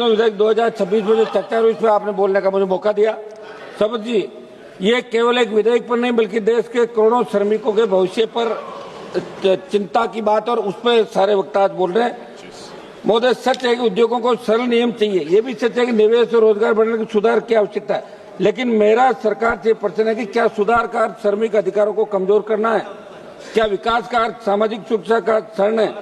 विधेयक 2026 में जो चर्चा हुई इसमें आपने बोलने का मुझे मौका दिया। शपथ जी, ये केवल एक विधेयक पर नहीं बल्कि देश के करोड़ों श्रमिकों के भविष्य पर चिंता की बात, और उस पर सारे वक्ता आज बोल रहे हैं। महोदय, सच है कि उद्योगों को सरल नियम चाहिए, ये भी सच है कि निवेश और रोजगार बढ़ाने की सुधार की आवश्यकता है, लेकिन मेरा सरकार से प्रश्न है कि क्या सुधार का अर्थ श्रमिक अधिकारों को कमजोर करना है? क्या विकास का अर्थ सामाजिक सुरक्षा का क्षरण है?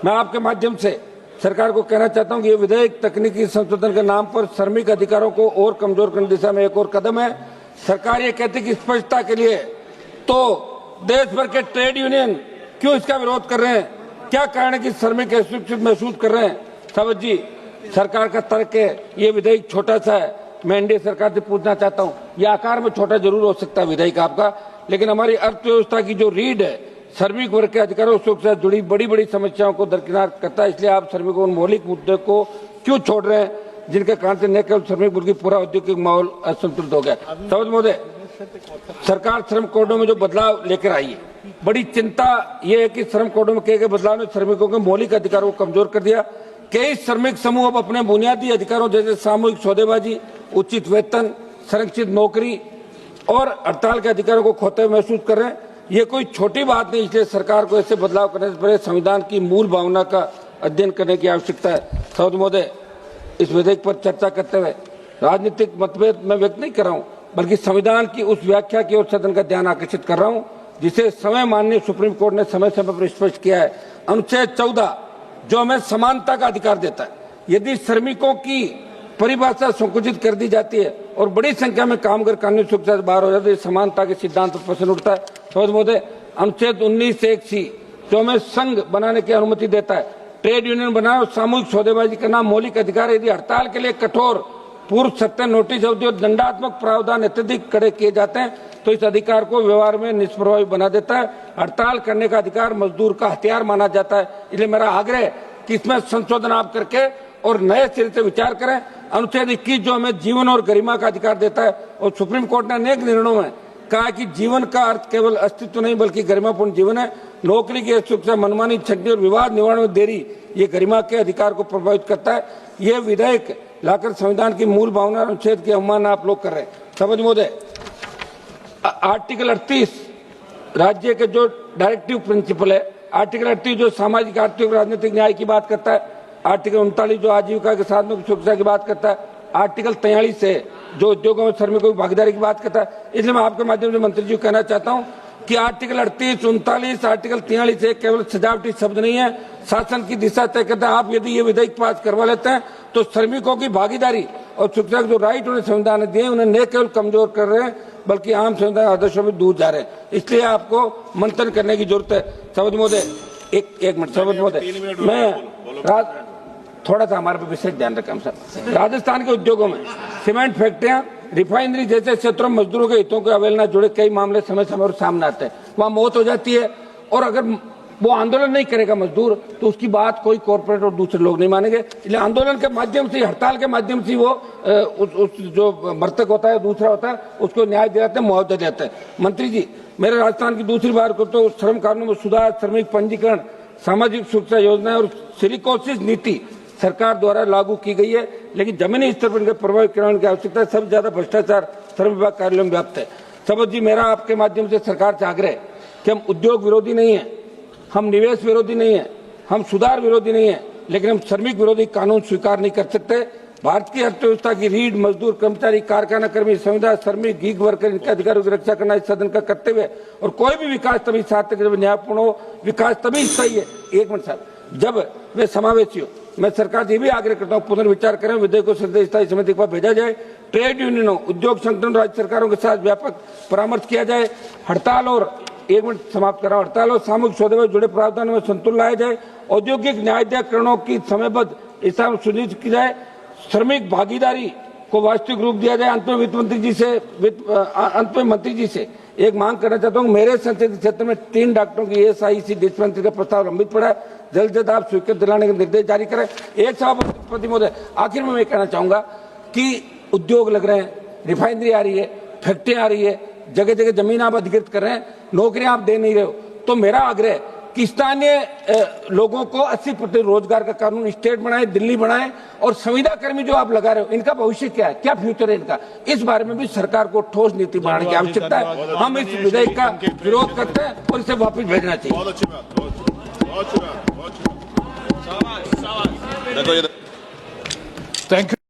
मैं आपके माध्यम से सरकार को कहना चाहता हूं कि ये विधेयक तकनीकी संशोधन के नाम पर श्रमिक अधिकारों को और कमजोर करने की दिशा में एक और कदम है। सरकार ये कहती है कि स्पष्टता के लिए, तो देश भर के ट्रेड यूनियन क्यों इसका विरोध कर रहे हैं? क्या कारण है कि श्रमिक असुरक्षित महसूस कर रहे हैं? सावत जी, सरकार का तर्क है ये विधेयक छोटा सा है। मैं एनडीए सरकार से पूछना चाहता हूं, ये आकार में छोटा जरूर हो सकता है विधेयक आपका, लेकिन हमारी अर्थव्यवस्था की जो रीढ़ है श्रमिक वर्ग के अधिकारों से जुड़ी बड़ी बड़ी समस्याओं को दरकिनार करता है। इसलिए आप श्रमिकों के मौलिक मुद्दे को क्यों छोड़ रहे हैं, जिनके कारण से न केवल श्रमिक वर्ग की पूरा औद्योगिक माहौल असंतुलित हो गया? सावत महोदय, सरकार श्रम कोडों में जो बदलाव लेकर आई है, बड़ी चिंता ये है कि श्रम कोडों में किए गए बदलाव ने श्रमिकों के मौलिक अधिकारों को कमजोर कर दिया। कई श्रमिक समूह अब अपने बुनियादी अधिकारों जैसे सामूहिक सौदेबाजी, उचित वेतन, संरक्षित नौकरी और हड़ताल के अधिकारों को खोते हुए महसूस कर रहे हैं। ये कोई छोटी बात नहीं, इसलिए सरकार को ऐसे बदलाव करने से पहले संविधान की मूल भावना का अध्ययन करने की आवश्यकता है। सावत महोदय, इस विधेयक पर चर्चा करते हुए राजनीतिक मतभेद मैं व्यक्त नहीं कर रहा हूं, बल्कि संविधान की उस व्याख्या की ओर सदन का ध्यान आकर्षित कर रहा हूं जिसे समय माननीय सुप्रीम कोर्ट ने समय समय पर स्पष्ट किया है। अनुच्छेद 14 जो हमें समानता का अधिकार देता है, यदि श्रमिकों की परिभाषा संकुचित कर दी जाती है और बड़ी संख्या में कामगार कानूनी सुरक्षा से बाहर हो जाते हैं, समानता के सिद्धांत पर प्रश्न उठता है। सावत महोदय, अनुच्छेद 19(1)(c) जो हमें संघ बनाने की अनुमति देता है, ट्रेड यूनियन बनाए और सामूहिक सौदेबाजी करना मौलिक अधिकार। यदि हड़ताल के लिए कठोर पूर्व सत्य नोटिस अवधि और दंडात्मक प्रावधान अत्यधिक कड़े किए जाते हैं तो इस अधिकार को व्यवहार में निष्प्रभावी बना देता है। हड़ताल करने का अधिकार मजदूर का हथियार माना जाता है। इसलिए मेरा आग्रह है कि इसमें संशोधन आप करके और नए सिरे से विचार करें। अनुच्छेद 21 जो हमें जीवन और गरिमा का अधिकार देता है, और सुप्रीम कोर्ट ने अनेक निर्णयों में कहा कि जीवन का अर्थ केवल अस्तित्व नहीं बल्कि गरिमापूर्ण जीवन है। नौकरी की सुरक्षा, मनमानी छंटनी और विवाद निवारण में देरी ये गरिमा के अधिकार को प्रभावित करता है। ये विधेयक लाकर संविधान की मूल भावना अनुच्छेद की अवमानना आप लोग कर रहे हैं। समझ महोदय, आर्टिकल 38 राज्य के जो डायरेक्टिव प्रिंसिपल है, आर्टिकल 38 जो सामाजिक, आर्थिक और राजनीतिक न्याय की बात करता है, आर्टिकल 39 जो आजीविका के साधनों की सुरक्षा की बात करता है, आर्टिकल 43 है जो उद्योगों में श्रमिकों की भागीदारी की बात करता है। इसलिए मैं आपके माध्यम से मंत्री जी को कहना चाहता हूं कि आर्टिकल 38, 39, आर्टिकल 43 है केवल सजावटी शब्द नहीं है, शासन की दिशा तय करता है। आप यदि ये विधेयक पास करवा लेते हैं तो श्रमिकों की भागीदारी और सुरक्षा के जो राइट उन्हें संविधान ने दिए उन्हें न केवल कमजोर कर रहे हैं बल्कि आम संविधान आदर्शों में दूर जा रहे हैं। इसलिए आपको मंथन करने की जरूरत है। सावत महोदय, एक मिनट। सावत महोदय, मैं थोड़ा सा हमारे पे विशेष ध्यान रखें सर। राजस्थान के उद्योगों में सीमेंट फैक्ट्रियां, रिफाइनरी जैसे क्षेत्रों में मजदूरों के हितों के अवहेलना जुड़े कई मामले समय समय पर सामने आते हैं। वहां मौत हो जाती है और अगर वो आंदोलन नहीं करेगा मजदूर तो उसकी बात कोई कॉर्पोरेट और दूसरे लोग नहीं मानेंगे। इसलिए आंदोलन के माध्यम से, हड़ताल के माध्यम से वो उस जो मृतक होता है, दूसरा होता है, उसको न्याय दिलाते हैं, मुआवजा देते हैं। मंत्री जी, मेरे राजस्थान की दूसरी बार को तो श्रम कानूनों में सुधार, श्रमिक पंजीकरण, सामाजिक सुरक्षा योजनाएं और सिलिकोसिस नीति सरकार द्वारा लागू की गई है, लेकिन जमीनी स्तर पर इनके प्रभावी क्रियान्वयन की आवश्यकता है। सबसे ज्यादा भ्रष्टाचार श्रम विभाग कार्यालयों में व्याप्त है। सबद जी, मेरा आपके माध्यम से सरकार से आग्रह है कि हम उद्योग विरोधी नहीं है, हम निवेश विरोधी नहीं है, हम सुधार विरोधी नहीं है, लेकिन हम श्रमिक विरोधी कानून स्वीकार नहीं कर सकते। भारत की अर्थव्यवस्था की रीढ़ मजदूर, कर्मचारी, कारखाना कर्मी, संविदा, श्रमिक, गीग वर्कर, इनके अधिकारों की रक्षा करना इस सदन का कर्तव्य है। और कोई भी विकास तभी सार्थक जब न्यायपूर्ण हो, विकास तभी सही है। एक मिनट साहब, जब वे समावेशी हो। मैं सरकार से भी आग्रह करता हूं पुनर्विचार करें, विधेयक को संसदीय स्थायी समिति के पास भेजा जाए, ट्रेड यूनियनों, उद्योग संगठनों, राज्य सरकारों के साथ व्यापक परामर्श किया जाए, हड़ताल और एक मिनट समाप्त कर रहा हूं, हड़ताल और सामूहिक सौदे में जुड़े प्रावधानों में संतुलन लाया जाए, औद्योगिक न्यायाधिकरणों की समयबद्ध हिसाब में सुनिश्चित की जाए, श्रमिक भागीदारी को वास्तविक रूप दिया जाए। अंत में मंत्री जी से एक मांग करना चाहता हूँ, मेरे संसदीय क्षेत्र में 3 डॉक्टरों की SIC डिस्पेंसरी का प्रस्ताव लंबित पड़ा है, जल्द से जल्द आप स्वीकृत दिलाने के निर्देश जारी करें। एक सभापति महोदय, आखिर में मैं कहना चाहूंगा कि उद्योग लग रहे हैं, रिफाइनरी आ रही है, फैक्ट्रियां आ रही है, जगह जगह जमीन आप अधिकृत कर रहे हैं, नौकरियां आप दे नहीं रहे हो, तो मेरा आग्रह कि स्थानीय लोगों को 80% रोजगार का कानून स्टेट बनाए, दिल्ली बनाए, और संविदा कर्मी जो आप लगा रहे हो इनका भविष्य क्या है, क्या फ्यूचर है इनका, इस बारे में भी सरकार को ठोस नीति बनाने की आवश्यकता है। हम इस विधेयक का विरोध करते हैं और इसे वापस भेजना चाहिए। बहुत अच्छी बात, बहुत अच्छी बात। Thank you.